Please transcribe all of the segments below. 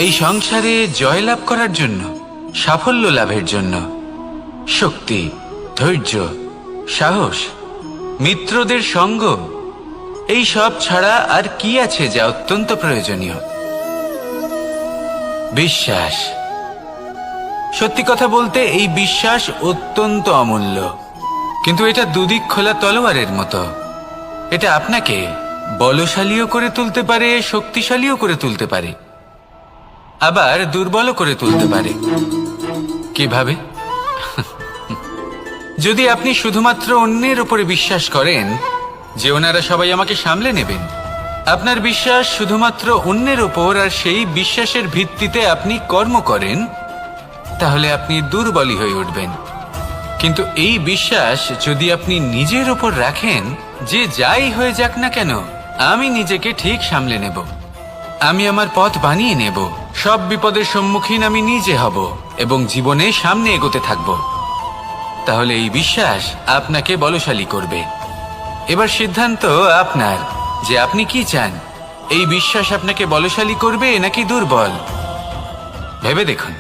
এই সংসারে জয়লাভ করার জন্য, সাফল্য লাভের জন্য শক্তি, ধৈর্য, সাহস, মিত্রদের সঙ্গ, এই সব ছাড়া আর কি আছে যা অত্যন্ত প্রয়োজনীয়? বিশ্বাস। সত্যি কথা বলতে এই বিশ্বাস অত্যন্ত অমূল্য, কিন্তু এটা দুদিক খোলা তলোয়ারের মতো। এটা আপনাকে বলশালীও করে তুলতে পারে, শক্তিশালীও করে তুলতে পারে, আবার দুর্বলও করে তুলতে পারে। কিভাবে? যদি আপনি শুধুমাত্র অন্যের উপরে বিশ্বাস করেন যে ওনারা সবাই আমাকে সামলে নেবেন, আপনার বিশ্বাস শুধুমাত্র অন্যের উপর, আর সেই বিশ্বাসের ভিত্তিতে আপনি কর্ম করেন, তাহলে আপনি দুর্বলই হয়ে উঠবেন। কিন্তু এই বিশ্বাস যদি আপনি নিজের উপর রাখেন যে যাই হয়ে যাক না কেন, আমি নিজেকে ঠিক সামলে নেব, আমি আমার পথ বানিয়ে নেব, সব বিপদের সম্মুখীন আমি নিজে হব এবং জীবনে সামনে এগোতে থাকব, তাহলে এই বিশ্বাস আপনাকে বলশালী করবে। এবার সিদ্ধান্ত আপনার যে আপনি কি চান, এই বিশ্বাস আপনাকে বলশালী করবে নাকি দুর্বল। ভেবে দেখুন,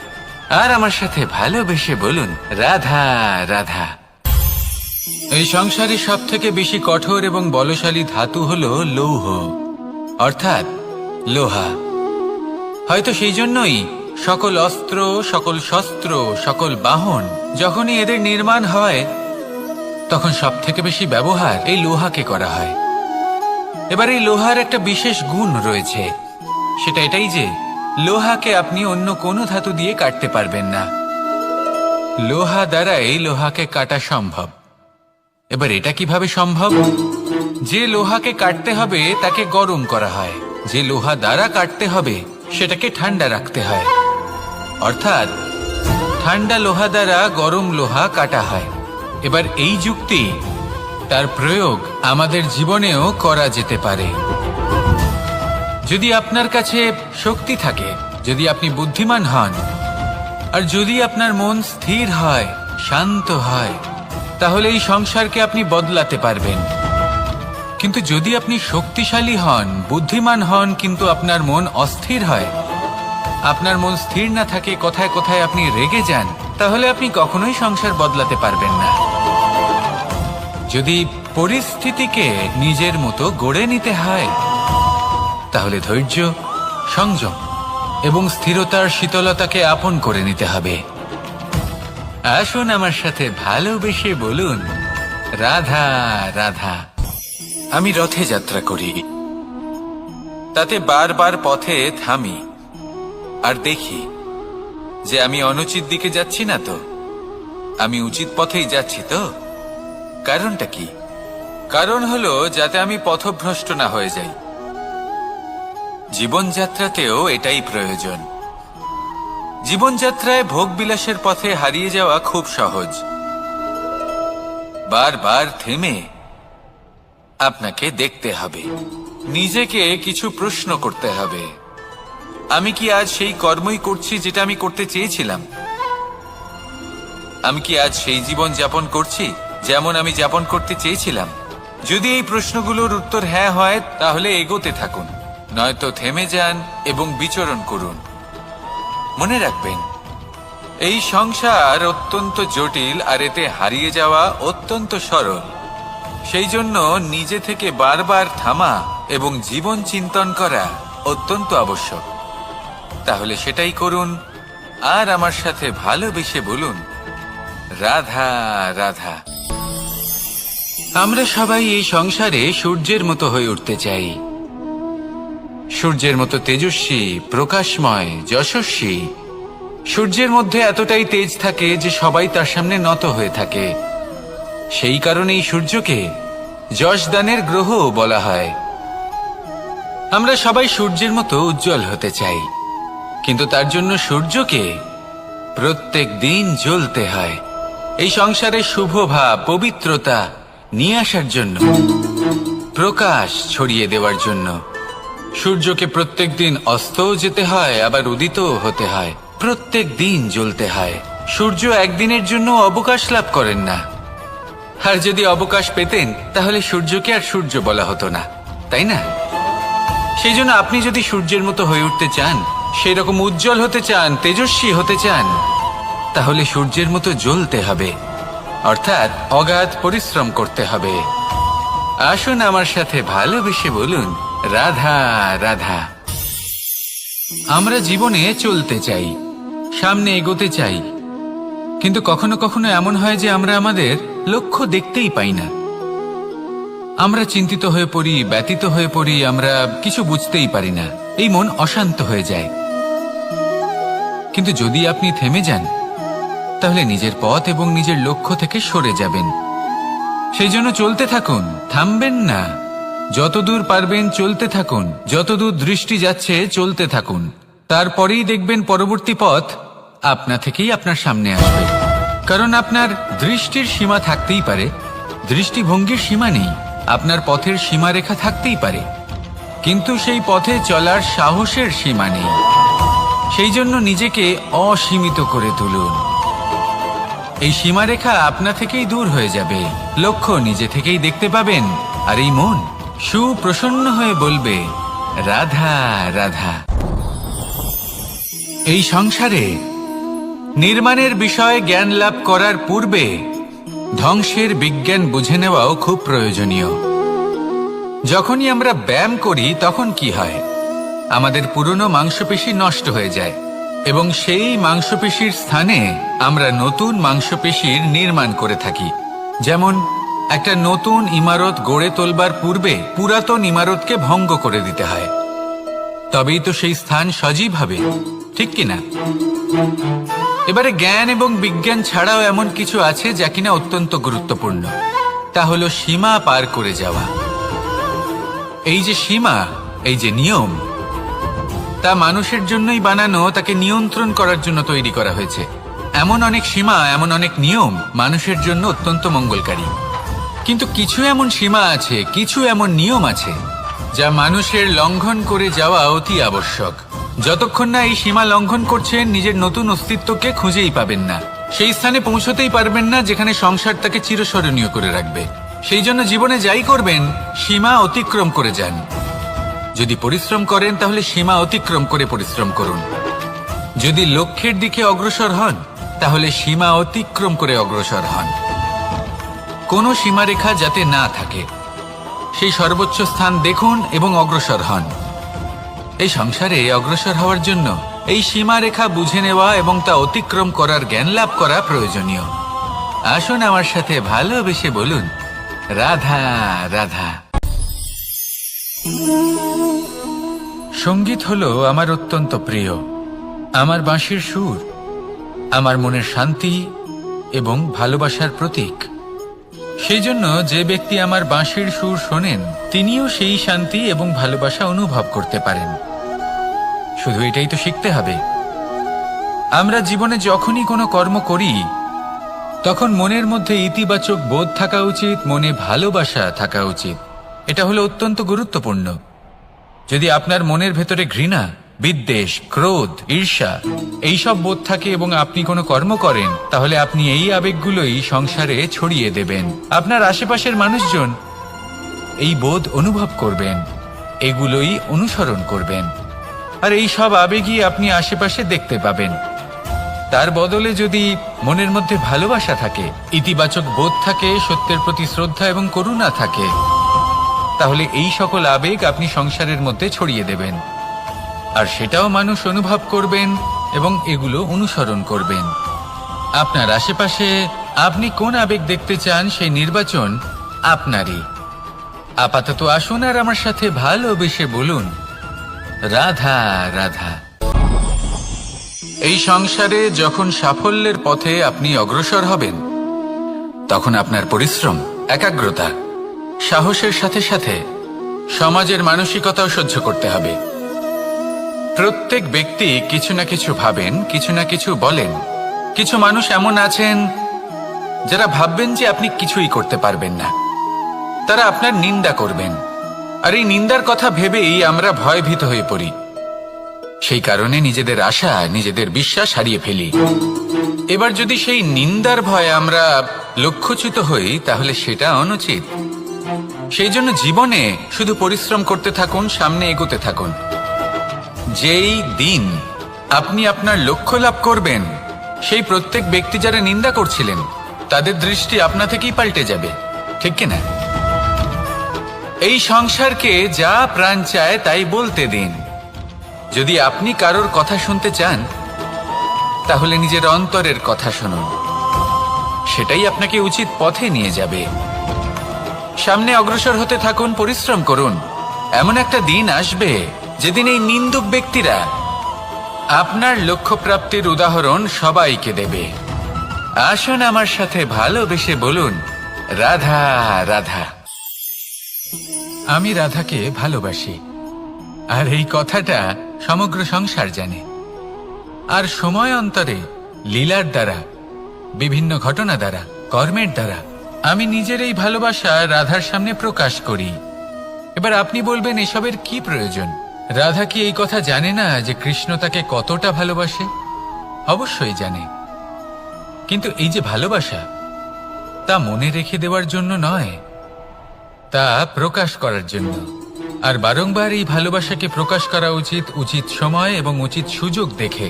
আর আমার সাথে ভালোবেসে বলুন, রাধা রাধা। এই সংসারে সব থেকে বেশি কঠোর এবং বলশালী ধাতু হলো লৌহ, অর্থাৎ লোহা। হয়তো সেই জন্যই সকল অস্ত্র, সকল শস্ত্র, সকল বাহন, যখনই এদের নির্মাণ হয় তখন সব থেকে বেশি ব্যবহার এই লোহাকে করা হয়। এবার এই লোহার একটা বিশেষ গুণ রয়েছে, সেটা এটাই যে লোহাকে আপনি অন্য কোনো ধাতু দিয়ে কাটতে পারবেন না। লোহা দ্বারাই লোহাকে কাটা সম্ভব। এবার এটা কিভাবে সম্ভব? যে লোহাকে কাটতে হবে তাকে গরম করা হয়, যে লোহা দ্বারা কাটতে হবে সেটাকে ঠান্ডা রাখতে হয়, অর্থাৎ ঠান্ডা লোহা দ্বারা গরম লোহা কাটা হয়। এবার এই যুক্তি, তার প্রয়োগ আমাদের জীবনেও করা যেতে পারে। যদি আপনার কাছে শক্তি থাকে, যদি আপনি বুদ্ধিমান হন, আর যদি আপনার মন স্থির হয়, শান্ত হয়, তাহলে এই সংসারকে আপনি বদলাতে পারবেন। কিন্তু যদি আপনি শক্তিশালী হন, বুদ্ধিমান হন, কিন্তু আপনার মন অস্থির হয়, আপনার মন স্থির না থাকে, কোথায় কোথায় আপনি রেগে যান, তাহলে আপনি কখনোই সংসার বদলাতে পারবেন না। যদি পরিস্থিতিকে নিজের মতো গড়ে নিতে হয়, তাহলে ধৈর্য, সংযম এবং স্থিরতার শীতলতাকে আপন করে নিতে হবে। আসুন আমার সাথে ভালোবেসে বলুন, রাধা রাধা। আমি রথে যাত্রা করি, তাতে বারবার পথে থামি আর দেখি যে আমি অনুচিত দিকে যাচ্ছি না তো, আমি উচিত পথেই যাচ্ছি তো। কারণটা কি? কারণ হলো যাতে আমি পথভ্রষ্ট না হয়ে যাই। জীবনযাত্রাতেও এটাই প্রয়োজন। জীবনযাত্রায় ভোগ বিলাসের পথে হারিয়ে যাওয়া খুব সহজ। বারবার থেমে আপনাকে দেখতে হবে, নিজেকে কিছু প্রশ্ন করতে হবে। আমি কি আজ সেই কর্মই করছি যেটা আমি করতে চেয়েছিলাম? আমি কি আজ সেই জীবন যাপন করছি যেমন আমি যাপন করতে চেয়েছিলাম? যদি এই প্রশ্নগুলোর উত্তর হ্যাঁ হয়, তাহলে এগোতে থাকুন, নয়তো থেমে যান এবং বিচরণ করুন। মনে রাখবেন, এই সংসার অত্যন্ত জটিল, আর এতে হারিয়ে যাওয়া অত্যন্ত সরল। সেই জন্য নিজে থেকে বারবার থামা এবং জীবন চিন্তন করা অত্যন্ত আবশ্যক। তাহলে সেটাই করুন, আর আমার সাথে ভালোবেসে বলুন, রাধা রাধা। আমরা সবাই এই সংসারে সূর্যের মতো হয়ে উঠতে চাই, সূর্যের মতো তেজস্বী, প্রকাশময়, যশস্বী। সূর্যের মধ্যে এতটাই তেজ থাকে যে সবাই তার সামনে নত হয়ে থাকে। সেই কারণেই সূর্যকে যশদানের গ্রহ বলা হয়। আমরা সবাই সূর্যের মতো উজ্জ্বল হতে চাই, কিন্তু তার জন্য সূর্যকে প্রত্যেক দিন জ্বলতে হয়। এই সংসারে শুভ ভাব, পবিত্রতা নিয়ে আসার জন্য, প্রকাশ ছড়িয়ে দেওয়ার জন্য সূর্যকে প্রত্যেক দিন অস্তও যেতে হয়, আবার উদিতও হতে হয়, প্রত্যেক দিন জ্বলতে হয়। সূর্য একদিনের জন্য অবকাশ লাভ করেন না, আর যদি অবকাশ পেতেন তাহলে সূর্যকে আর সূর্য বলা হতো না, তাই না? সেই জন্য আপনি যদি সূর্যের মতো হয়ে উঠতে চান, সেই রকম উজ্জ্বল হতে চান, তেজস্বী হতে চান, তাহলে সূর্যের মতো জ্বলতে হবে, অর্থাৎ অগাধ পরিশ্রম করতে হবে। আসুন আমার সাথে ভালোবেসে বলুন, রাধা রাধা। আমরা জীবনে চলতে চাই, সামনে এগোতে চাই, কিন্তু কখনো কখনো এমন হয় যে আমরা আমাদের লক্ষ্য দেখতেই পাই না। আমরা চিন্তিত হয়ে পড়ি, ব্যতীত হয়ে পড়ি, আমরা কিছু বুঝতেই পারি না, এই মন অশান্ত হয়ে যায়। কিন্তু যদি আপনি থেমে যান, তাহলে নিজের পথ এবং নিজের লক্ষ্য থেকে সরে যাবেন। সেই জন্য চলতে থাকুন, থামবেন না। যতদূর পারবেন চলতে থাকুন, যতদূর দৃষ্টি যাচ্ছে চলতে থাকুন। তারপরেই দেখবেন পরবর্তী পথ আপনা থেকেই আপনার সামনে আসবে। কারণ আপনার দৃষ্টির সীমা থাকতেই পারে, দৃষ্টিভঙ্গির সীমা নেই। আপনার পথের সীমারেখা থাকতেই পারে, কিন্তু সেই পথে চলার সাহসের সীমা নেই। সেই জন্য নিজেকে অসীমিত করে তুলুন। এই সীমারেখা আপনা থেকেই দূর হয়ে যাবে, লক্ষ্য নিজে থেকেই দেখতে পাবেন, আর এই মন সুপ্রসন্ন হয়ে বলবে, রাধা রাধা। এই সংসারে নির্মাণের বিষয়ে জ্ঞান লাভ করার পূর্বে ধ্বংসের বিজ্ঞান বুঝে নেওয়াও খুব প্রয়োজনীয়। যখনই আমরা ব্যায়াম করি তখন কি হয়? আমাদের পুরনো মাংসপেশি নষ্ট হয়ে যায় এবং সেই মাংসপেশির স্থানে আমরা নতুন মাংসপেশির নির্মাণ করে থাকি। যেমন একটা নতুন ইমারত গড়ে তোলবার পূর্বে পুরাতন ইমারতকে ভঙ্গ করে দিতে হয়, তবেই তো সেই স্থান সজীব হবে, ঠিক কিনা? এবারে জ্ঞান এবং বিজ্ঞান ছাড়াও এমন কিছু আছে যা কিনা অত্যন্ত গুরুত্বপূর্ণ। তা হলো সীমা পার করে যাওয়া। এই যে সীমা, এই যে নিয়ম, তা মানুষের জন্যই বানানো, তাকে নিয়ন্ত্রণ করার জন্য তৈরি করা হয়েছে। এমন অনেক সীমা, এমন অনেক নিয়ম মানুষের জন্য অত্যন্ত মঙ্গলকারী। কিন্তু কিছু এমন সীমা আছে, কিছু এমন নিয়ম আছে যা মানুষের লঙ্ঘন করে যাওয়া অতি আবশ্যক। যতক্ষণ না এই সীমা লঙ্ঘন করছেন, নিজের নতুন অস্তিত্বকে খুঁজেই পাবেন না, সেই স্থানে পৌঁছতেই পারবেন না যেখানে সংসার তাকে চিরস্মরণীয় করে রাখবে। সেই জন্য জীবনে যাই করবেন, সীমা অতিক্রম করে যান। যদি পরিশ্রম করেন তাহলে সীমা অতিক্রম করে পরিশ্রম করুন। যদি লক্ষ্যের দিকে অগ্রসর হন তাহলে সীমা অতিক্রম করে অগ্রসর হন। কোনো সীমারেখা যাতে না থাকে, সেই সর্বোচ্চ স্থান দেখুন এবং অগ্রসর হন। এই সংসারে অগ্রসর হওয়ার জন্য এই সীমারেখা বুঝে নেওয়া এবং তা অতিক্রম করার জ্ঞান লাভ করা প্রয়োজনীয়। আসুন আমার সাথে ভালোবেসে বলুন, রাধা রাধা। সঙ্গীত হলো আমার অত্যন্ত প্রিয়। আমার বাঁশির সুর আমার মনের শান্তি এবং ভালোবাসার প্রতীক। সেই জন্য যে ব্যক্তি আমার বাঁশির সুর শোনেন, তিনিও সেই শান্তি এবং ভালোবাসা অনুভব করতে পারেন। শুধু এটাই তো শিখতে হবে। আমরা জীবনে যখনই কোনো কর্ম করি, তখন মনের মধ্যে ইতিবাচক বোধ থাকা উচিত, মনে ভালোবাসা থাকা উচিত। এটা হলো অত্যন্ত গুরুত্বপূর্ণ। যদি আপনার মনের ভেতরে ঘৃণা, বিদ্বেষ, ক্রোধ, ঈর্ষা এইসব বোধ থাকে এবং আপনি কোনো কর্ম করেন, তাহলে আপনি এই আবেগগুলোই সংসারে ছড়িয়ে দেবেন। আপনার আশেপাশের মানুষজন এই বোধ অনুভব করবেন, এগুলোই অনুসরণ করবেন, আর এই সব আবেগই আপনি আশেপাশে দেখতে পাবেন। তার বদলে যদি মনের মধ্যে ভালোবাসা থাকে, ইতিবাচক বোধ থাকে, সত্যের প্রতি শ্রদ্ধা এবং করুণা থাকে, তাহলে এই সকল আবেগ আপনি সংসারের মধ্যে ছড়িয়ে দেবেন, আর সেটাও মানুষ অনুভব করবেন এবং এগুলো অনুসরণ করবেন। আপনার আশেপাশে আপনি কোন আবেগ দেখতে চান, সেই নির্বাচন আপনারই। আপাতত আসুন আর আমার সাথে ভালোবেসে বলুন, রাধা রাধা। এই সংসারে যখন সাফল্যের পথে আপনি অগ্রসর হবেন, তখন আপনার পরিশ্রম, একাগ্রতা, সাহসের সাথে সাথে সমাজের মানসিকতাও সহ্য করতে হবে। প্রত্যেক ব্যক্তি কিছু না কিছু ভাবেন, কিছু না কিছু বলেন। কিছু মানুষ এমন আছেন যারা ভাববেন যে আপনি কিছুই করতে পারবেন না, তারা আপনার নিন্দা করবেন, আর এই নিন্দার কথা ভেবেই আমরা ভয়ভীত হয়ে পড়ি। সেই কারণে নিজেদের আশা, নিজেদের বিশ্বাস হারিয়ে ফেলি। এবার যদি সেই নিন্দার ভয়ে আমরা লক্ষ্যচ্যুত হই, তাহলে সেটা অনুচিত। সেই জন্য জীবনে শুধু পরিশ্রম করতে থাকুন, সামনে এগোতে থাকুন। যেই দিন আপনি আপনার লক্ষ্য লাভ করবেন, সেই প্রত্যেক ব্যক্তি যারা নিন্দা করছিলেন তাদের দৃষ্টি আপনা থেকেই পাল্টে যাবে, ঠিক কিনা? এই সংসারকে যা প্রাণ চায় তাই বলতে দিন। যদি আপনি কারোর কথা শুনতে চান, তাহলে নিজের অন্তরের কথা শুনুন, সেটাই আপনাকে উচিত পথে নিয়ে যাবে। সামনে অগ্রসর হতে থাকুন, পরিশ্রম করুন। এমন একটা দিন আসবে যেদিন এই নিন্দুক ব্যক্তিরা আপনার লক্ষ্য প্রাপ্তির উদাহরণ সবাইকে দেবে। আসুন আমার সাথে ভালোবেসে বলুন, রাধা রাধা। আমি রাধাকে ভালোবাসি, আর এই কথাটা সমগ্র সংসার জানে। আর সময় অন্তরে লীলার দ্বারা, বিভিন্ন ঘটনা দ্বারা, কর্মের দ্বারা আমি নিজের এই ভালোবাসা রাধার সামনে প্রকাশ করি। এবার আপনি বলবেন, এসবের কি প্রয়োজন? রাধা কি এই কথা জানে না যে কৃষ্ণ তাকে কতটা ভালোবাসে? অবশ্যই জানে, কিন্তু এই যে ভালোবাসা, তা মনে রেখে দেওয়ার জন্য নয়, তা প্রকাশ করার জন্য। আর বারংবার এই ভালোবাসাকে প্রকাশ করা উচিত, উচিত সময় এবং উচিত সুযোগ দেখে।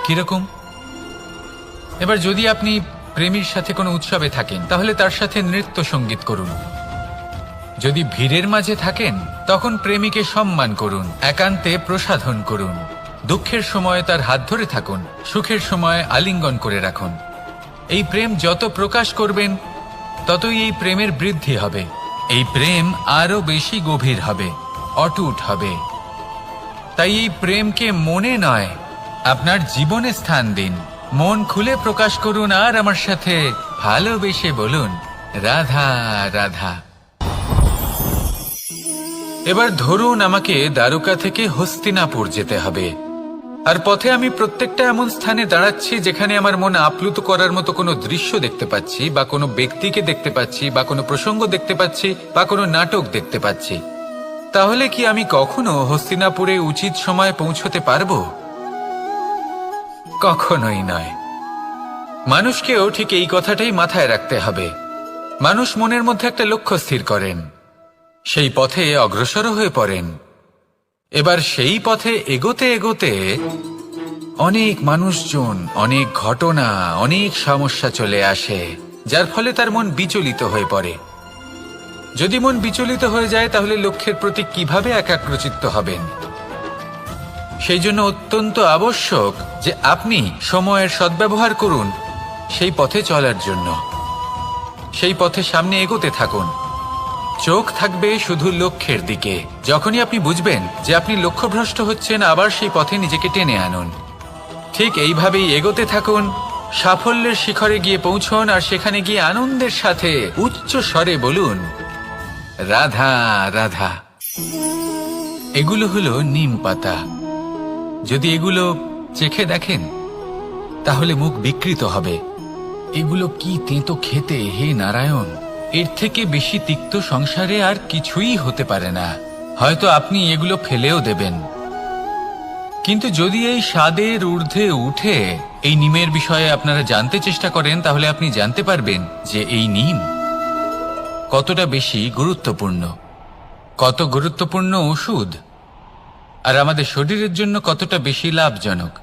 কিরকম? এবার যদি আপনি প্রেমীর সাথে কোনো উৎসবে থাকেন, তাহলে তার সাথে নৃত্য সঙ্গীত করুন। যদি ভিড়ের মাঝে থাকেন, তখন প্রেমীকে সম্মান করুন, একান্তে প্রসাধন করুন। দুঃখের সময় তার হাত ধরে থাকুন, সুখের সময় আলিঙ্গন করে রাখুন। এই প্রেম যত প্রকাশ করবেন, ততই এই প্রেমের বৃদ্ধি হবে। এই প্রেম আরো বেশি গভীর হবে, অটুট হবে। তাই এই প্রেমকে মনে নয়, আপনার জীবনে স্থান দিন। মন খুলে প্রকাশ করুন, আর আমার সাথে ভালোবেসে বলুন, রাধা রাধা। এবার ধরুন আমাকে দ্বারকা থেকে হস্তিনাপুর যেতে হবে, আর পথে আমি প্রত্যেকটা এমন স্থানে দাঁড়াচ্ছি যেখানে আমার মন আপ্লুত করার মতো কোনো দৃশ্য দেখতে পাচ্ছি, বা কোনো ব্যক্তিকে দেখতে পাচ্ছি, বা কোনো প্রসঙ্গ দেখতে পাচ্ছি, বা কোনো নাটক দেখতে পাচ্ছি। তাহলে কি আমি কখনো হস্তিনাপুরে উচিত সময়ে পৌঁছতে পারবো? কখনোই নয়। মানুষকেও ঠিক এই কথাটাই মাথায় রাখতে হবে। মানুষ মনের মধ্যে একটা লক্ষ্য স্থির করেন, সেই পথে অগ্রসর হয়ে পড়েন। এবার সেই পথে এগোতে এগোতে অনেক মানুষজন, অনেক ঘটনা, অনেক সমস্যা চলে আসে, যার ফলে তার মন বিচলিত হয়ে পড়ে। যদি মন বিচলিত হয়ে যায়, তাহলে লক্ষ্যের প্রতি কিভাবে একাগ্রচিত্ত হবেন? সেই জন্য অত্যন্ত আবশ্যক যে আপনি সময়ের সদ্ব্যবহার করুন সেই পথে চলার জন্য। সেই পথে সামনে এগোতে থাকুন, চোখ থাকবে শুধু লক্ষ্যের দিকে। যখনই আপনি বুঝবেন যে আপনি লক্ষ্যভ্রষ্ট হচ্ছেন, আবার সেই পথে নিজেকে টেনে আনুন। ঠিক এইভাবেই এগোতে থাকুন, সাফল্যের শিখরে গিয়ে পৌঁছন, আর সেখানে গিয়ে আনন্দের সাথে উচ্চ স্বরে বলুন, রাধা রাধা। এগুলো হলো নিম পাতা। যদি এগুলো চেখে দেখেন, তাহলে মুখ বিকৃত হবে। এগুলো কি তেঁতো খেতে, হে নারায়ণ! এর থেকে বেশি তিক্ত সংসারে আর কিছুই হতে পারে না। হয়তো আপনি এগুলো ফেলেও দেবেন, কিন্তু যদি এই স্বাদের ঊর্ধ্বে উঠে এই নিমের বিষয়ে আপনারা জানতে চেষ্টা করেন, তাহলে আপনি জানতে পারবেন যে এই নিম কতটা বেশি গুরুত্বপূর্ণ, কত গুরুত্বপূর্ণ ওষুধ, আর আমাদের শরীরের জন্য কতটা বেশি লাভজনক।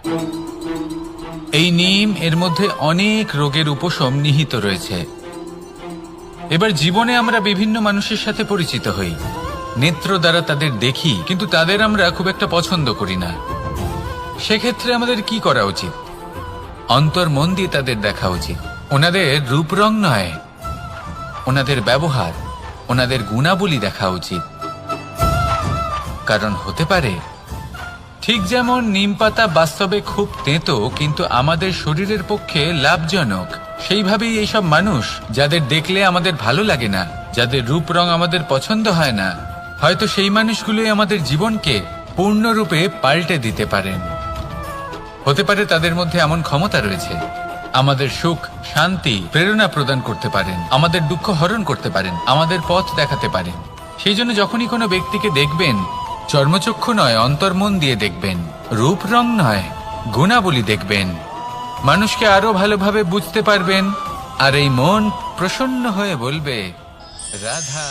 এই নিম, এর মধ্যে অনেক রোগের উপশম নিহিত রয়েছে। এবার জীবনে আমরা বিভিন্ন মানুষের সাথে পরিচিত হই, নেত্র দ্বারা তাদের দেখি, কিন্তু তাদের আমরা খুব একটা পছন্দ করি না। সেক্ষেত্রে আমাদের কি করা উচিত? অন্তর মন দিয়ে তাদের দেখা উচিত। ওনাদের রূপ রং নয়, ওনাদের ব্যবহার, ওনাদের গুণাবলী দেখা উচিত। কারণ হতে পারে ঠিক যেমন নিম পাতা বাস্তবে খুব তেঁতো, কিন্তু আমাদের শরীরের পক্ষে লাভজনক, সেইভাবেই এইসব মানুষ যাদের দেখলে আমাদের ভালো লাগে না, যাদের রূপ রং আমাদের পছন্দ হয় না, হয়তো সেই মানুষগুলোই আমাদের জীবনকে পূর্ণরূপে পাল্টে দিতে পারেন। হতে পারে তাদের মধ্যে এমন ক্ষমতা রয়েছে, আমাদের সুখ, শান্তি, প্রেরণা প্রদান করতে পারেন, আমাদের দুঃখ হরণ করতে পারেন, আমাদের পথ দেখাতে পারেন। সেই জন্য যখনই কোনো ব্যক্তিকে দেখবেন, চর্মচক্ষু নয়, অন্তর্মন দিয়ে দেখবেন, রূপ রং নয়, গুণাবলী দেখবেন। মানুষকে আরো ভালোভাবে বুঝতে পারবেন, আর এই মন প্রসন্ন হয়ে বলবে, রাধা।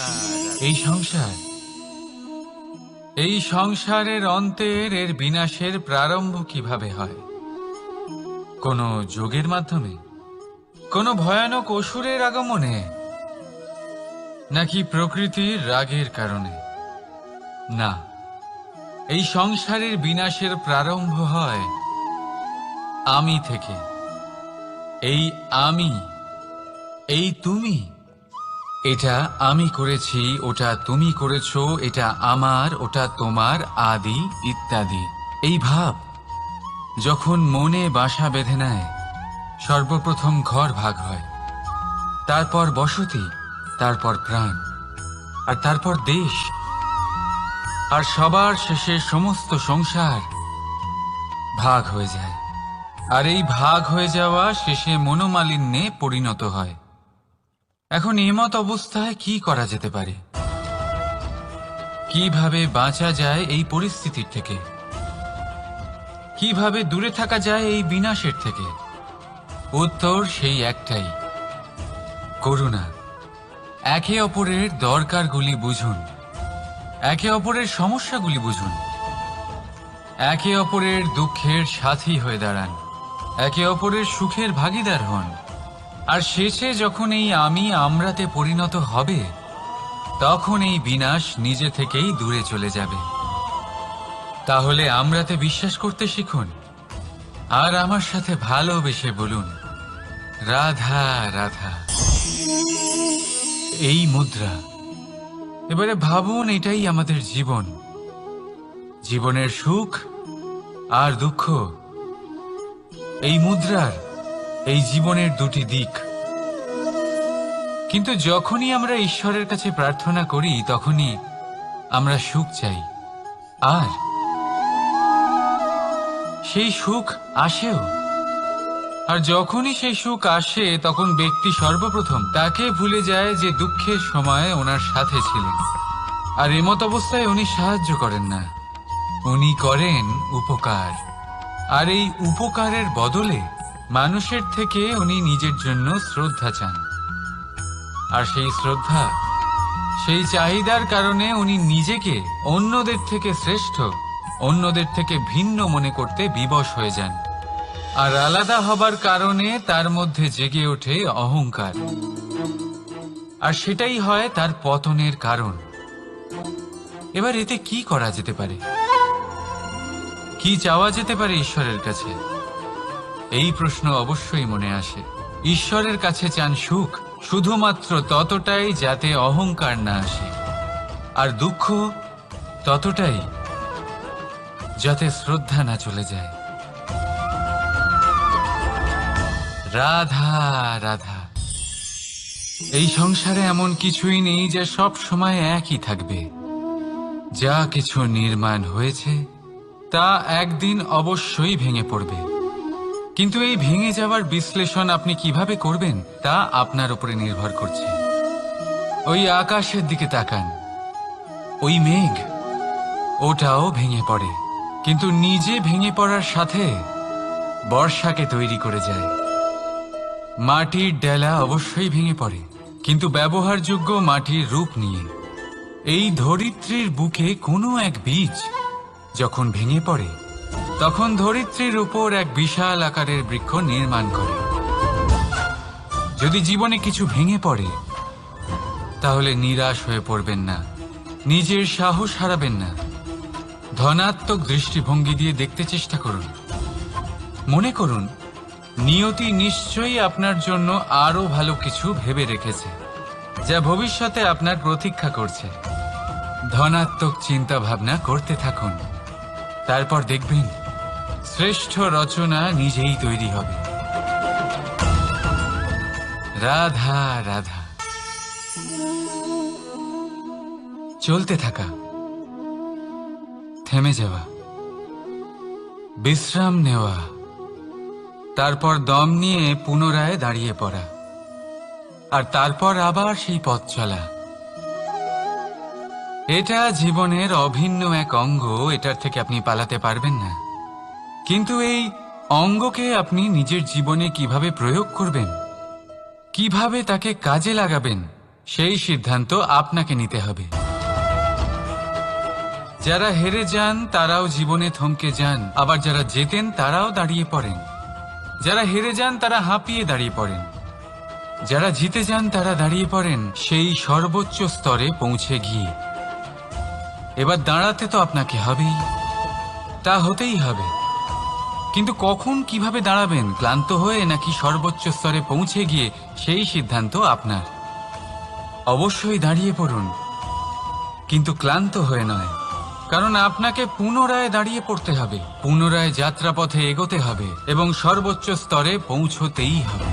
এই সংসার এই সংসারের অন্তের এর বিনাশের প্রারম্ভ কিভাবে হয়? কোনো যোগের মাধ্যমে, কোনো ভয়ানক অসুরের আগমনে, নাকি প্রকৃতির রাগের কারণে? না, এই সংসারের বিনাশের প্রারম্ভ হয় আমি থেকে। এই আমি, এই তুমি, এটা আমি করেছি, ওটা তুমি করেছো, এটা আমার, ওটা তোমার, আদি ইত্যাদি। এই ভাব যখন মনে বাসা বেঁধে নেয়, সর্বপ্রথম ঘর ভাগ হয়, তারপর বসতি, তারপর প্রাণ, আর তারপর দেশ, আর সবার শেষে সমস্ত সংসার ভাগ হয়ে যায়। আর এই ভাগ হয়ে যাওয়া শেষে মনোমালিন্যে পরিণত হয়। এখন এমত অবস্থায় কি করা যেতে পারে? কিভাবে বাঁচা যায় এই পরিস্থিতির থেকে? কিভাবে দূরে থাকা যায় এই বিনাশের থেকে? উত্তর সেই একটাই, করুণা। একে অপরের দরকারগুলি বুঝুন, একে অপরের সমস্যাগুলি বুঝুন, একে অপরের দুঃখের সাথী হয়ে দাঁড়ান, একে অপরের সুখের ভাগীদার হন। আর শেষে যখন এই আমি আমরাতে পরিণত হবে, তখন এই বিনাশ নিজে থেকেই দূরে চলে যাবে। তাহলে আমরাতে বিশ্বাস করতে শিখুন, আর আমার সাথে ভালোবেসে বলুন, রাধা রাধা। এই মুদ্রা। এবারে ভাবুন, এটাই আমাদের জীবন, জীবনের সুখ আর দুঃখ। এই মুদ্রার, এই জীবনের দুটি দিক। কিন্তু যখনই আমরা ঈশ্বরের কাছে প্রার্থনা করি, তখনই আমরা সুখ চাই, আর সেই সুখ আসেও। আর যখনই সেই সুখ আসে, তখন ব্যক্তি সর্বপ্রথম তাকে ভুলে যায় যে দুঃখের সময় ওনার সাথে ছিলেন। আর এমত অবস্থায় উনি সাহায্য করেন না, উনি করেন উপকার। আর এই উপকারের বদলে মানুষের থেকে উনি নিজের জন্য শ্রদ্ধা চান। আর সেই শ্রদ্ধা, সেই চাহিদার কারণে উনি নিজেকে অন্যদের থেকে শ্রেষ্ঠ, অন্যদের থেকে ভিন্ন মনে করতে বিবশ হয়ে যান। আর আলাদা হবার কারণে তার মধ্যে জেগে ওঠে অহংকার, আর সেটাই হয় তার পতনের কারণ। এবার এতে কি করা যেতে পারে? কি চাওয়া যেতে পারে ঈশ্বরের কাছে? এই প্রশ্ন অবশ্যই মনে আসে। ঈশ্বরের কাছে চান সুখ, শুধুমাত্র ততটাই যাতে অহংকার না আসে, আর দুঃখ ততটাই যাতে শ্রদ্ধা না চলে যায়। রাধা রাধা। এই সংসারে এমন কিছুই নেই যে সব সময় একই থাকবে। যা কিছু নির্মাণ হয়েছে তা একদিন অবশ্যই ভেঙে পড়বে। কিন্তু এই ভেঙে যাওয়ার বিশ্লেষণ আপনি কিভাবে করবেন তা আপনার উপরে নির্ভর করছে। ওই আকাশের দিকে তাকান, ওই মেঘ, ওটাও ভেঙে পড়ে, কিন্তু নিজে ভেঙে পড়ার সাথে বর্ষাকে তৈরি করে যায়। মাটির ডেলা অবশ্যই ভেঙে পড়ে, কিন্তু ব্যবহারযোগ্য মাটির রূপ নিয়ে। এই ধরিত্রীর বুকে কোনো এক বীজ যখন ভেঙে পড়ে, তখন ধরিত্রীর উপর এক বিশাল আকারের বৃক্ষ নির্মাণ করে। যদি জীবনে কিছু ভেঙে পড়ে, তাহলে নিরাশ হয়ে পড়বেন না, নিজের সাহস হারাবেন না। ধনাত্মক দৃষ্টিভঙ্গি দিয়ে দেখতে চেষ্টা করুন। মনে করুন, নিয়তি নিশ্চয়ই আপনার জন্য আরো ভালো কিছু ভেবে রেখেছে, যা ভবিষ্যতে আপনার প্রতীক্ষা করছে। ধনাত্মক চিন্তা ভাবনা করতে থাকুন, তারপর দেখবেন শ্রেষ্ঠ রচনা নিজেই তৈরি হবে। রাধা রাধা। চলতে থাকা, থেমে যাওয়া, বিশ্রাম নেওয়া, তারপর দম নিয়ে পুনরায় দাঁড়িয়ে পড়া, আর তারপর আবার সেই পথ চলা। এটা জীবনের অভিন্ন এক অঙ্গ, এটার থেকে আপনি পালাতে পারবেন না। কিন্তু এই অঙ্গকে আপনি নিজের জীবনে কিভাবে প্রয়োগ করবেন, কিভাবে তাকে কাজে লাগাবেন, সেই সিদ্ধান্ত আপনাকে নিতে হবে। যারা হেরে যান তারাও জীবনে থমকে যান, আবার যারা জেতেন তারাও দাঁড়িয়ে পড়েন। যারা হেরে যান তারা হাঁপিয়ে দাঁড়িয়ে পড়েন, যারা জিতে যান তারা দাঁড়িয়ে পড়েন সেই সর্বোচ্চ স্তরে পৌঁছে গিয়ে। এবার দাঁড়াতে তো আপনাকে হবেই, তা হতেই হবে। কিন্তু কখন কিভাবে দাঁড়াবেন, ক্লান্ত হয়ে নাকি সর্বোচ্চ স্তরে পৌঁছে গিয়ে, সেই সিদ্ধান্ত আপনার। অবশ্যই দাঁড়িয়ে পড়ুন, কিন্তু ক্লান্ত হয়ে নয়, কারণ আপনাকে পুনরায় দাঁড়িয়ে পড়তে হবে, পুনরায় যাত্রাপথে এগোতে হবে এবং সর্বোচ্চ স্তরে পৌঁছতেই হবে।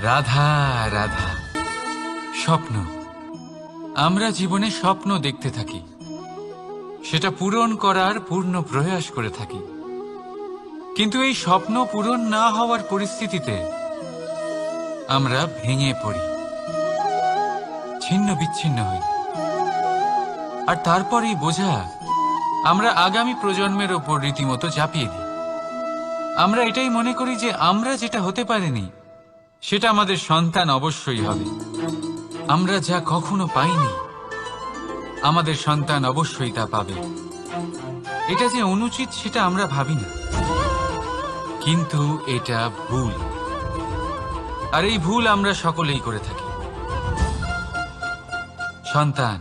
রাধা রাধা। স্বপ্ন, আমরা জীবনে স্বপ্ন দেখতে থাকি, সেটা পূরণ করার পূর্ণ প্রয়াস করে থাকি। কিন্তু এই স্বপ্ন পূরণ না হওয়ার পরিস্থিতিতে আমরা ভেঙে পড়ি, ছিন্ন বিচ্ছিন্ন হই। আর তারপরেই বোঝা আমরা আগামী প্রজন্মের ওপর রীতিমতো চাপিয়ে দিই। আমরা এটাই মনে করি যে আমরা যেটা হতে পারিনি সেটা আমাদের সন্তান অবশ্যই হবে। আমরা যা কখনো পাইনি আমাদের সন্তান অবশ্যই তা পাবে। এটা যে অনুচিত সেটা আমরা ভাবি না, কিন্তু এটা ভুল। আর এই ভুল আমরা সকলেই করে থাকি। সন্তান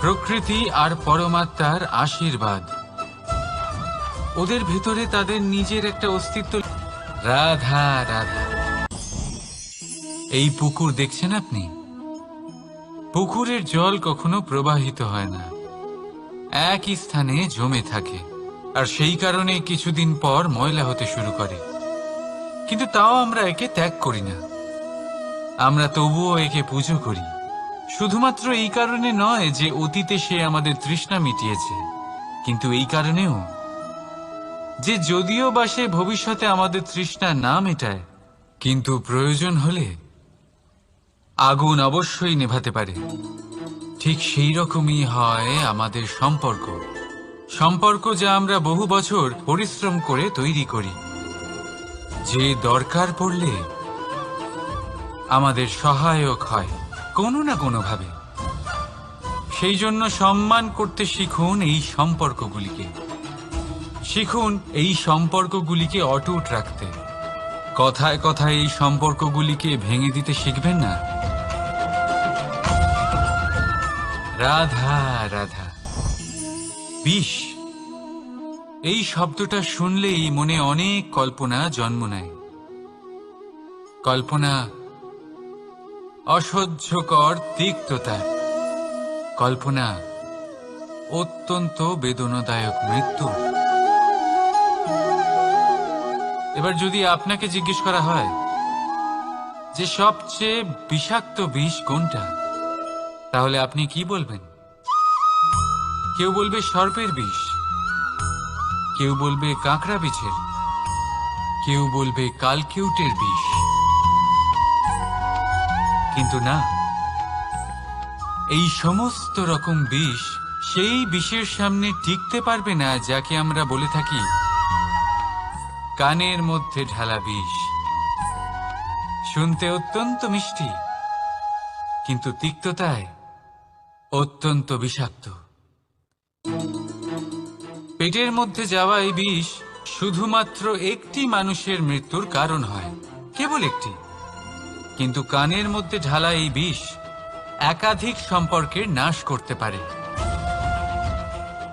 প্রকৃতি আর পরমাত্মার আশীর্বাদ, ওদের ভেতরে তাদের নিজের একটা অস্তিত্ব। রাধা রাধা। এই পুকুর দেখছেন আপনি, পুকুরের জল কখনো প্রবাহিত হয় না, একই স্থানে জমে থাকে। আর সেই কারণে কিছুদিন পর ময়লা হতে শুরু করে। কিন্তু তাও আমরা একে ত্যাগ করি না, আমরা তবুও একে পুজো করি। শুধুমাত্র এই কারণে নয় যে অতীতে সে আমাদের তৃষ্ণা মিটিয়েছে, কিন্তু এই কারণেও যে যদিও বা সে ভবিষ্যতে আমাদের তৃষ্ণা না মেটায়, কিন্তু প্রয়োজন হলে আগুন অবশ্যই নেভাতে পারে। ঠিক সেই রকমই হয় আমাদের সম্পর্ক, সম্পর্ক যা আমরা বহু বছর পরিশ্রম করে তৈরি করি, যে দরকার পড়লে আমাদের সহায়ক হয় কোনো না কোনোভাবে। সেই জন্য সম্মান করতে শিখুন এই সম্পর্কগুলিকে, শিখুন এই সম্পর্কগুলিকে অটুট রাখতে। কথায় কথায় এই সম্পর্কগুলিকে ভেঙে দিতে শিখবেন না। রাধা রাধা। বিষ, এই শব্দটা শুনলেই মনে অনেক কল্পনা জন্ম নেয়। কল্পনা অসহ্যকর তিক্ততা, কল্পনা অত্যন্ত বেদনাদায়ক মৃত্যু। এবার যদি আপনাকে জিজ্ঞেস করা হয় যে সবচেয়ে বিষাক্ত বিষ কোনটা, তাহলে আপনি কি বলবেন? কেউ বলবে সর্পের বিষ, কেউ বলবে কাঁকড়া বিছের, কেউ বলবে কালকিউটের বিষ। কিন্তু না, এই সমস্ত রকম বিষ সেই বিষের সামনে টিকতে পারবে না যাকে আমরা বলে থাকি কানের মধ্যে ঢালা বিষ। শুনতে অত্যন্ত মিষ্টি, কিন্তু তিক্ততায় অত্যন্ত বিষাক্ত। পেটের মধ্যে যাওয়া এই বিষ শুধুমাত্র একটি মানুষের মৃত্যুর কারণ হয়, কেবল একটি। কিন্তু কানের মধ্যে ঢালা এই বিষ একাধিক সম্পর্কের নাশ করতে পারে।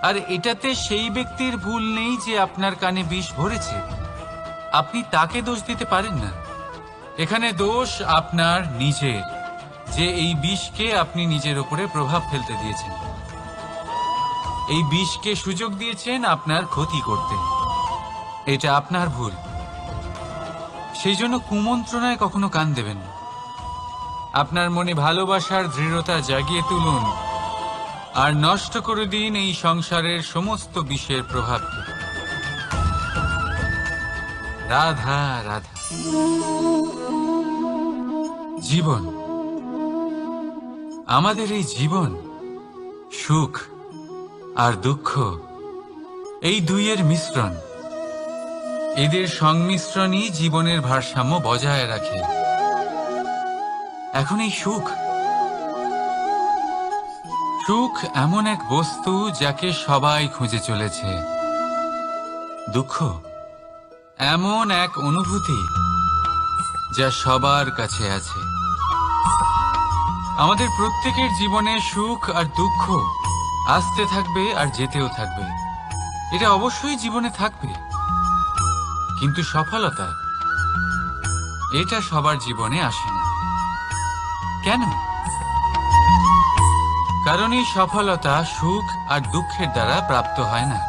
আর এটাতে সেই ব্যক্তির ভুল নেই যে আপনার কানে বিষ ভরেছে, আপনি তাকে দোষ দিতে পারেন না। এখানে দোষ আপনার নিজের, যে এই বিষকে আপনি নিজের উপরে প্রভাব ফেলতে দিয়েছেন, এই বিষকে সুযোগ দিয়েছেন আপনার ক্ষতি করতে। এটা আপনার ভুল। সেই জন্য কুমন্ত্রণায় কখনো কান দেবেন না। আপনার মনে ভালোবাসার দৃঢ়তা জাগিয়ে তুলুন আর নষ্ট করে দিন এই সংসারের সমস্ত বিষের প্রভাবকে। রাধা রাধা। জীবন, আমাদের এই জীবন, সুখ আর দুঃখ, এই দুইয়ের মিশ্রণ। এদের সংমিশ্রণই জীবনের ভারসাম্য বজায় রাখে। এখন এই সুখ, সুখ এমন এক বস্তু যাকে সবাই খুঁজে চলেছে। দুঃখ এমন এক অনুভূতি যা সবার কাছে আছে। আমাদের প্রত্যেকের জীবনে সুখ আর দুঃখ আসতে থাকবে আর যেতেও থাকবে। এটা অবশ্যই জীবনে থাকবে, কিন্তু সফলতা এটা সবার জীবনে আসে না। কেন? কারণ এই সফলতা সুখ আর দুঃখের দ্বারা প্রাপ্ত হয় না।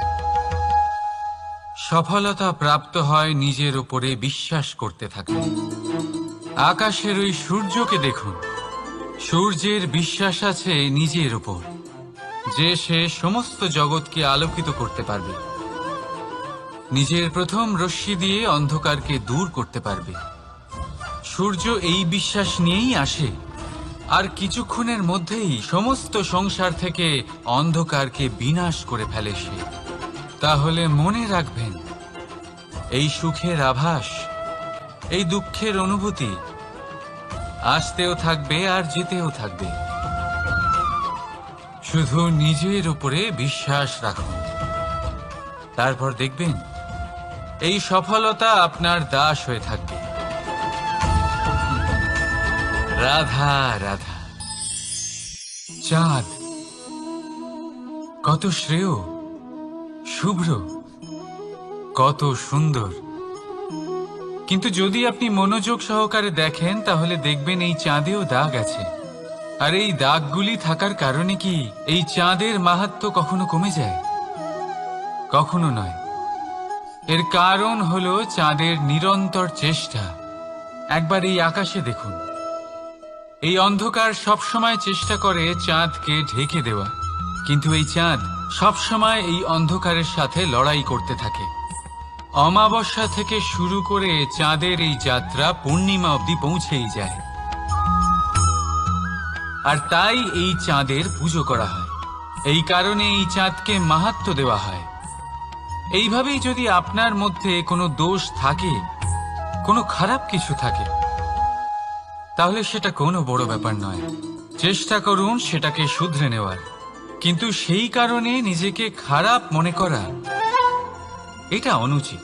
সফলতা প্রাপ্ত হয় নিজের উপরে বিশ্বাস করতে থাকলে। আকাশের ওই সূর্যকে দেখুন, সূর্যের বিশ্বাস আছে নিজের উপর যে সে সমস্ত জগৎকে আলোকিত করতে পারবে, নিজের প্রথম রশ্মি দিয়ে অন্ধকারকে দূর করতে পারবে। সূর্য এই বিশ্বাস নিয়েই আসে, আর কিছুক্ষণের মধ্যেই সমস্ত সংসার থেকে অন্ধকারকে বিনাশ করে ফেলে সে। তাহলে মনে রাখবেন, এই সুখের আভাস, এই দুঃখের অনুভূতি আসতেও থাকবে আর যেতেও থাকবে। শুধু নিজের উপরে বিশ্বাস রাখুন, তারপর দেখবেন এই সফলতা আপনার দাস হয়ে থাকবে। রাধা রাধা। চাঁদ কত শ্রেয়, শুভ্র, কত সুন্দর, কিন্তু যদি আপনি মনোযোগ সহকারে দেখেন তাহলে দেখবেন এই চাঁদেও দাগ আছে। আর এই দাগগুলি থাকার কারণে কি এই চাঁদের মাহাত্ম্য কখনো কমে যায়? কখনো নয়। এর কারণ হলো চাঁদের নিরন্তর চেষ্টা। একবার এই আকাশে দেখুন, এই অন্ধকার সবসময় চেষ্টা করে চাঁদকে ঢেকে দেওয়া, কিন্তু এই চাঁদ সবসময় এই অন্ধকারের সাথে লড়াই করতে থাকে। অমাবস্যা থেকে শুরু করে চাঁদের এই যাত্রা পূর্ণিমা অবধি পৌঁছেই যায়। আর তাই এই চাঁদের পুজো করা হয়, এই কারণে এই চাঁদকে মাহাত্ম্য দেওয়া হয়। এইভাবেই যদি আপনার মধ্যে কোনো দোষ থাকে, কোনো খারাপ কিছু থাকে, তাহলে সেটা কোনো বড় ব্যাপার নয়। চেষ্টা করুন সেটাকে শুধরে নেওয়ার, কিন্তু সেই কারণে নিজেকে খারাপ মনে করা এটা অনুচিত।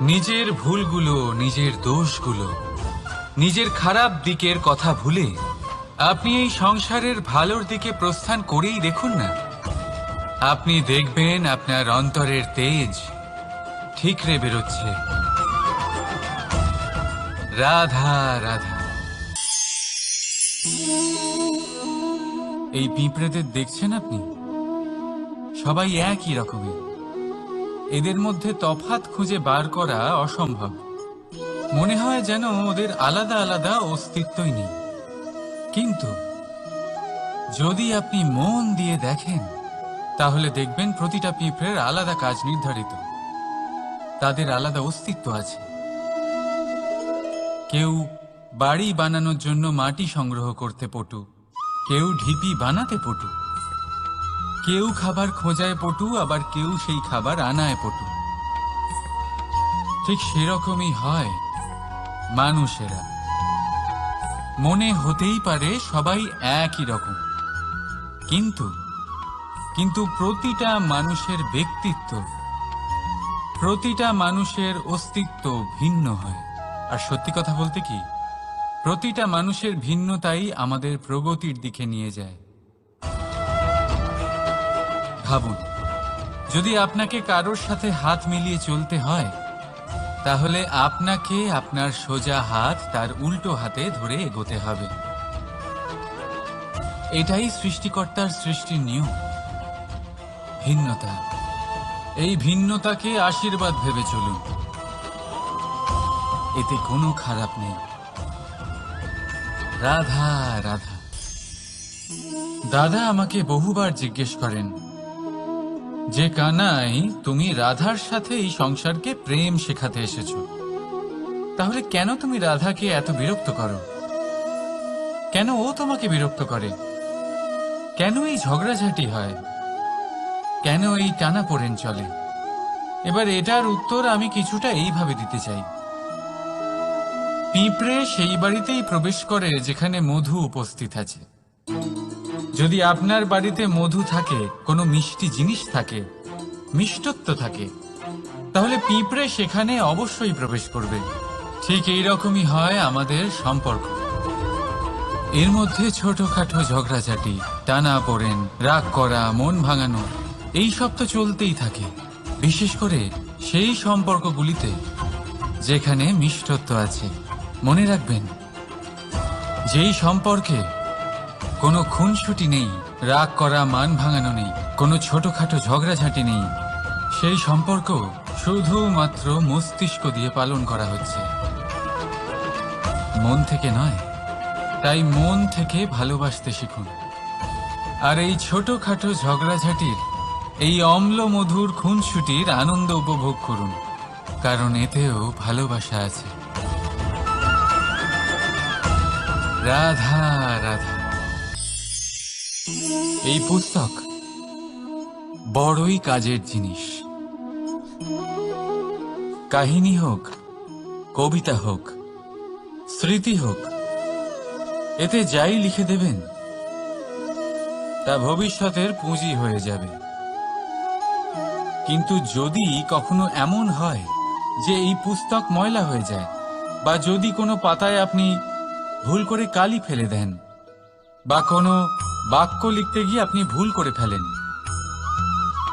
নিজের ভুলগুলো, নিজের দোষগুলো, নিজের খারাপ দিকের কথা ভুলে আপনি এই সংসারের ভালোর দিকে প্রস্থান করেই দেখুন না। আপনি দেখবেন আপনার অন্তরের তেজ ঠিকরে বেরোচ্ছে। রাধা রাধা। এই পিঁপড়েদের দেখছেন আপনি? সবাই একই রকমের। এদের মধ্যে তফাৎ খুঁজে বার করা অসম্ভব। মনে হয় যেন ওদের আলাদা আলাদা অস্তিত্বই নেই। কিন্তু যদি আপনি মন দিয়ে দেখেন তাহলে দেখবেন প্রতিটা পিঁপড়ের আলাদা কাজ নির্ধারিত, তাদের আলাদা অস্তিত্ব আছে। কেউ বাড়ি বানানোর জন্য মাটি সংগ্রহ করতে পটু, কেউ ঢিপি বানাতে পটু, কেউ খাবার খোঁজায় পটু, আবার কেউ সেই খাবার আনায় পটু। ঠিক সেরকমই হয় মানুষেরা। মনে হতেই পারে সবাই একই রকম, কিন্তু প্রতিটা মানুষের ব্যক্তিত্ব, প্রতিটা মানুষের অস্তিত্ব ভিন্ন হয়। আর সত্যি কথা বলতে কি, প্রতিটা মানুষের ভিন্নতাই আমাদের প্রগতির দিকে নিয়ে যায়। ভাবুন, যদি আপনাকে কারোর সাথে হাত মিলিয়ে চলতে হয়, তাহলে আপনাকে আপনার সোজা হাত তার উল্টো হাতে ধরে এগোতে হবে। এটাই সৃষ্টিকর্তার সৃষ্টির নিয়ম। ভিন্নতা, এই ভিন্নতাকে আশীর্বাদ ভেবে চলুন, এতে কোনো খারাপ নেই। রাধা রাধা। দাদা আমাকে বহুবার জিজ্ঞেস করেন যে কানাই, তুমি রাধার সাথে এই সংসারকে প্রেম শেখাতে এসেছো, তাহলে কেন তুমি রাধাকে এত বিরক্ত করো? কেন ও তোমাকে বিরক্ত করে? কেন এই ঝগড়াঝাটি হয়? কেন এই টানাপোড়েন চলে? এবার এটার উত্তর আমি কিছুটা এইভাবে দিতে চাই। পিঁপড়ে সেই বাড়িতেই প্রবেশ করে যেখানে মধু উপস্থিত আছে। যদি আপনার বাড়িতে মধু থাকে, কোনো মিষ্টি জিনিস থাকে, মিষ্টত্ব থাকে, তাহলে পিঁপড়ে সেখানে অবশ্যই প্রবেশ করবে। ঠিক এইরকমই হয় আমাদের সম্পর্ক। এর মধ্যে ছোটখাটো ঝগড়াঝাটি, টানাপোড়েন, রাগ করা, মন ভাঙানো, এই সব তো চলতেই থাকে। বিশেষ করে সেই সম্পর্কগুলিতে যেখানে মিষ্টত্ব আছে। মনে রাখবেন, যেই সম্পর্কে কোনো খুনসুটি নেই, রাগ করা, মান ভাঙানো নেই, কোনো ছোটখাটো ঝগড়াঝাটি নেই, সেই সম্পর্ক শুধুমাত্র মস্তিষ্ক দিয়ে পালন করা হচ্ছে, মন থেকে নয়। তাই মন থেকে ভালোবাসতে শিখুন। আর এই ছোটখাটো ঝগড়াঝাটির, এই অম্ল মধুর খুনসুটির আনন্দ উপভোগ করুন, কারণ এতেও ভালোবাসা আছে। রাধা রাধা। এই পুস্তক বড়ই কাজের জিনিস। কাহিনী হোক, কবিতা হোক, স্মৃতি হোক, এতে যাই লিখে দেবেন তা ভবিষ্যতের পুঁজি হয়ে যাবে। কিন্তু যদি কখনো এমন হয় যে এই পুস্তক ময়লা হয়ে যায়, বা যদি কোনো পাতায় আপনি ভুল করে কালি ফেলে দেন, বা কোনো বাক্য লিখতে গিয়ে আপনি ভুল করে ফেলেন,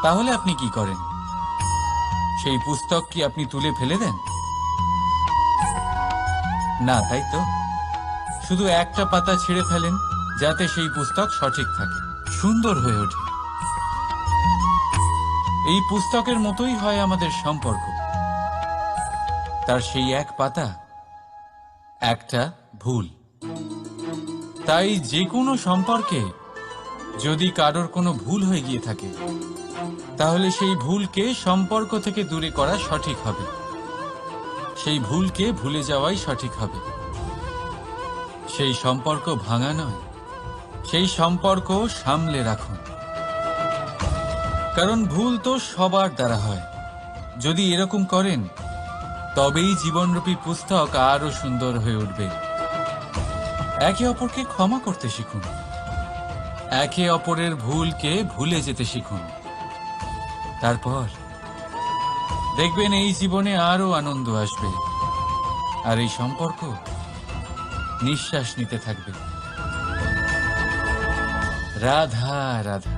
তাহলে আপনি কি করেন? সেই পুস্তক কি আপনি তুলে ফেলে দেন? না, তাই তো। শুধু একটা পাতা ছিঁড়ে ফেলেন, যাতে সেই পুস্তক সঠিক থাকে, সুন্দর হয়ে ওঠে। এই পুস্তকের মতোই হয় আমাদের সম্পর্ক। তার সেই এক পাতা, একটা ভুল। তাই যে কোনো সম্পর্কে যদি কারোর কোনো ভুল হয়ে গিয়ে থাকে, তাহলে সেই ভুলকে সম্পর্ক থেকে দূরে করা সঠিক হবে। সেই ভুলকে ভুলে যাওয়াই সঠিক হবে। সেই সম্পর্ক ভাঙা নয়, সেই সম্পর্ক সামলে রাখুন। কারণ ভুল তো সবার দ্বারা হয়। যদি এরকম করেন, তবেই জীবনরূপী পুস্তক আরো সুন্দর হয়ে উঠবে। একে অপরকে ক্ষমা করতে শিখুন, একে অপরের ভুলকে ভুলে যেতে শিখুন। তারপর দেখবেন এই জীবনে আরো আনন্দ আসবে, আর এই সম্পর্ক নিঃশ্বাস নিতে থাকবে। রাধা রাধা।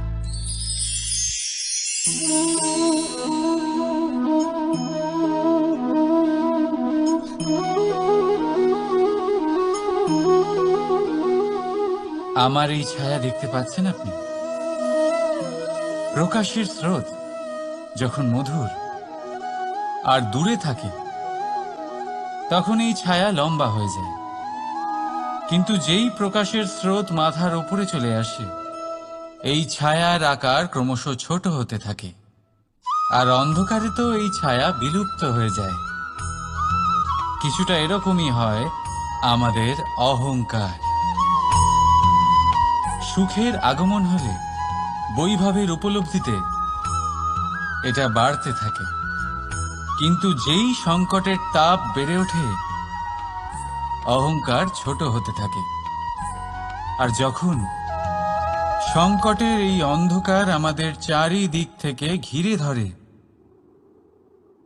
আমার এই ছায়া দেখতে পাচ্ছেন আপনি? প্রকাশের স্রোত যখন মধুর আর দূরে থাকে, তখন এই ছায়া লম্বা হয়ে যায়। কিন্তু যেই প্রকাশের স্রোত মাথার উপরে চলে আসে, এই ছায়ার আকার ক্রমশ ছোট হতে থাকে। আর অন্ধকারে তো এই ছায়া বিলুপ্ত হয়ে যায়। কিছুটা এরকমই হয় আমাদের অহংকার। সুখের আগমন হলে, বৈভবের উপলব্ধিতে এটা বাড়তে থাকে। কিন্তু যেই সংকটের তাপ বেড়ে ওঠে, অহংকার ছোট হতে থাকে। আর যখন সংকটের এই অন্ধকার আমাদের চারিদিক থেকে ঘিরে ধরে,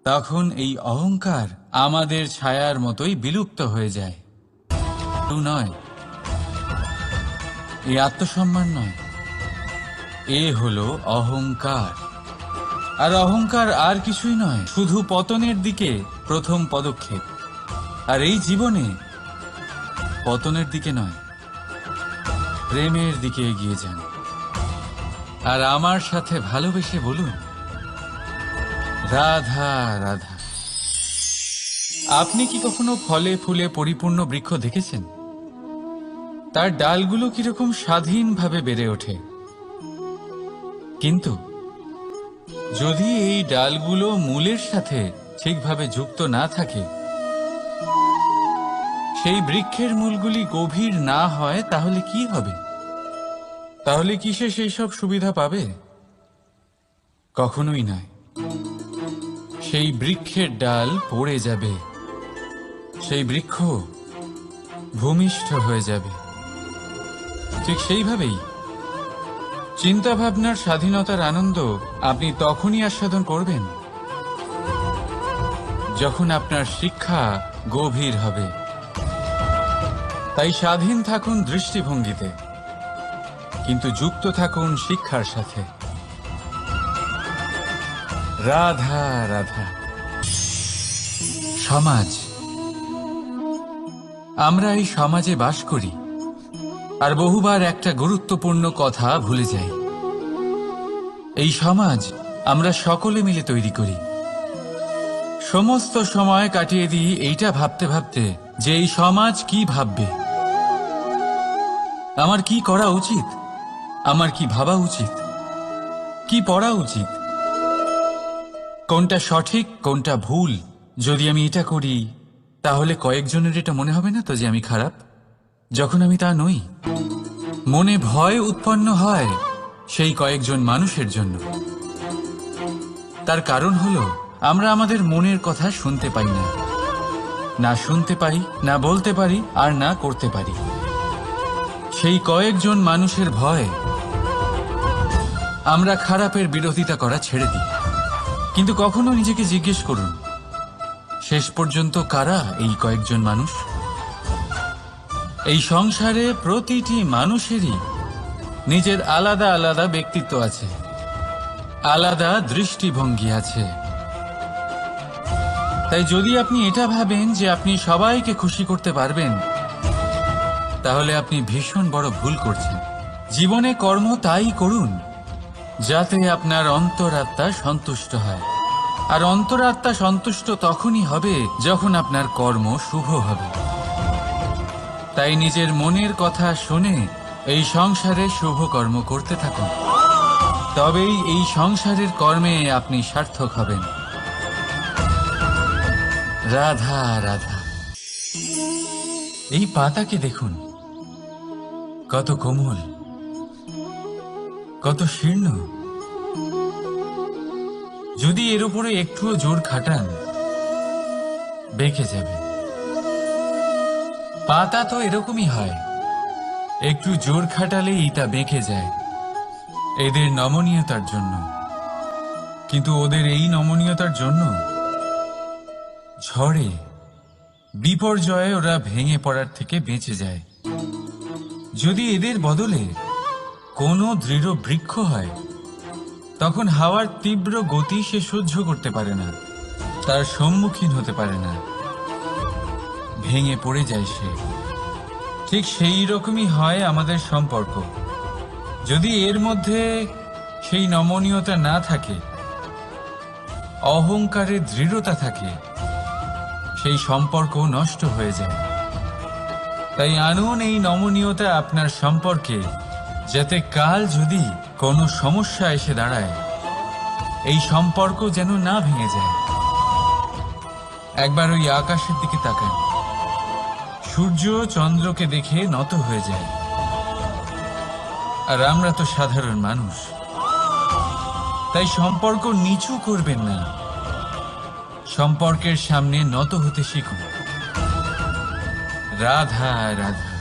তখন এই অহংকার আমাদের ছায়ার মতোই বিলুপ্ত হয়ে যায়। নয়, এই আত্মসম্মান নয়, এ হলো অহংকার। আর অহংকার আর কিছুই নয়, শুধু পতনের দিকে প্রথম পদক্ষেপ। আর এই জীবনে পতনের দিকে নয়, প্রেমের দিকে এগিয়ে যান। আর আমার সাথে ভালোবেসে বলুন, রাধা রাধা। আপনি কি কখনো ফলে ফুলে পরিপূর্ণ বৃক্ষ দেখেছেন? তার ডালগুলো কিরকম স্বাধীনভাবে বেড়ে ওঠে। কিন্তু যদি এই ডালগুলো মূলের সাথে ঠিকভাবে যুক্ত না থাকে, সেই বৃক্ষের মূলগুলি গভীর না হয়, তাহলে কি হবে? তাহলে কি সে সেই সব সুবিধা পাবে? কখনোই নয়। সেই বৃক্ষের ডাল পড়ে যাবে, সেই বৃক্ষ ভূমিষ্ঠ হয়ে যাবে। ঠিক সেইভাবেই চিন্তা ভাবনার স্বাধীনতার আনন্দ আপনি তখনই আস্বাদন করবেন যখন আপনার শিক্ষা গভীর হবে। তাই স্বাধীন থাকুন দৃষ্টিভঙ্গিতে, কিন্তু যুক্ত থাকুন শিক্ষার সাথে। রাধা রাধা। সমাজ, আমরা এই সমাজে বাস করি আর বহুবার একটা গুরুত্বপূর্ণ কথা ভুলে যাই। এই সমাজ আমরা সকলে মিলে তৈরি করি। সমস্ত সময় কাটিয়ে দিই এইটা ভাবতে ভাবতে যে এই সমাজ কি ভাববে, আমার কি করা উচিত, আমার কি ভাবা উচিত, কি পড়া উচিত, কোনটা সঠিক কোনটা ভুল। যদি আমি এটা করি তাহলে কয়েকজনের এটা মনে হবে না তো যে আমি খারাপ, যখন আমি তা নই। মনে ভয় উৎপন্ন হয় সেই কয়েকজন মানুষের জন্য। তার কারণ হলো আমরা আমাদের মনের কথা শুনতে পাই না, না শুনতে পাই, না বলতে পারি, আর না করতে পারি। সেই কয়েকজন মানুষের ভয় আমরা খারাপের বিরোধিতা করা ছেড়ে দিই। কিন্তু কখনো নিজেকে জিজ্ঞেস করুন, শেষ পর্যন্ত কারা এই কয়েকজন মানুষ? এই সংসারে প্রতিটি মানুষেরই নিজের আলাদা আলাদা ব্যক্তিত্ব আছে, আলাদা দৃষ্টিভঙ্গি আছে। তাই যদি আপনি এটা ভাবেন যে আপনি সবাইকে খুশি করতে পারবেন, তাহলে আপনি ভীষণ বড় ভুল করছেন। জীবনে কর্ম তাই করুন যাতে আপনার অন্তরাত্মা সন্তুষ্ট হয়, আর অন্তরাত্মা সন্তুষ্ট তখনই হবে যখন আপনার কর্ম শুভ হবে। তাই নিজের মনের কথা শুনে এই সংসারে শুভ কর্ম করতে থাকুন, তবেই এই সংসারের কর্মে আপনি সার্থক হবেন। রাধা রাধা। এই পাতাকে দেখুন, কত কোমল, কত শীর্ণ। যদি এর উপরে একটুও জোর খাটান বেঁকে যাবে। পাতা তো এরকমই হয়, একটু জোর খাটালেই তা বেঁকে যায় এদের নমনীয়তার জন্য। কিন্তু ওদের এই নমনীয়তার জন্য ঝড়ে বিপর্যয়ে ওরা ভেঙে পড়ার থেকে বেঁচে যায়। যদি এদের বদলে কোনো দৃঢ় বৃক্ষ হয়, তখন হাওয়ার তীব্র গতি সে সহ্য করতে পারে না, তার সম্মুখীন হতে পারে না, ভেঙে পড়ে যায় সে। ঠিক সেই রকমই হয় আমাদের সম্পর্ক। যদি এর মধ্যে সেই নমনীয়তা না থাকে, অহংকারের দৃঢ়তা থাকে, সেই সম্পর্ক নষ্ট হয়ে যায়। তাই আনুন এই নমনীয়তা আপনার সম্পর্কে, যাতে কাল যদি কোনো সমস্যা এসে দাঁড়ায় এই সম্পর্ক যেন না ভেঙে যায়। একবার ওই আকাশের দিকে তাকান, সূর্য চন্দ্রকে দেখে নত হয়ে যায়, আর আমরা তো সাধারণ মানুষ। তাই সম্পর্ক নিচু করবেন না, সম্পর্কের সামনে নত হতে শিখুন। রাধা রাধা।